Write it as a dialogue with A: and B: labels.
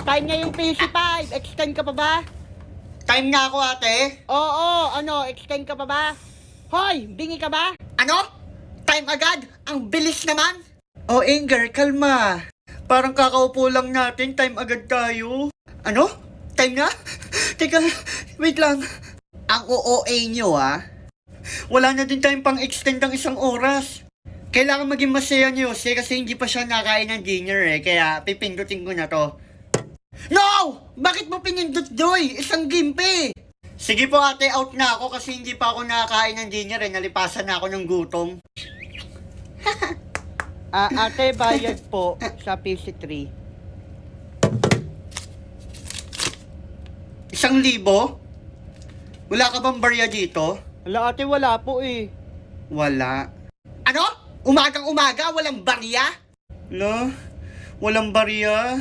A: Time niya yung PC5. Extend ka pa ba?
B: Time na ako, ate.
A: Oo, ano, extend ka pa ba? Hoy, bingi ka ba?
B: Ano? Time agad? Ang bilis naman. Oh, Inger, kalma. Parang kakaupo lang natin, time agad tayo. Ano? Time na? Teka, wait lang. Ang OOA nyo, ah. Wala na din tayong pang-extend ng 1 oras. Kailangan maging masaya niyo kasi hindi pa siya nakain ng dinner kaya pipindutin ko na to. No! Bakit mo pinindot, Joy? Isang gimpe! Sige po ate, out na ako kasi hindi pa ako nakakain ng dinner nalipasan na ako ng gutom.
A: Ate, bayad po sa PC3.
B: 1,000? Wala ka bang barya dito?
A: Wala ate, wala po eh.
B: Wala. Ano? Umagang-umaga, walang barya? Lo, walang barya?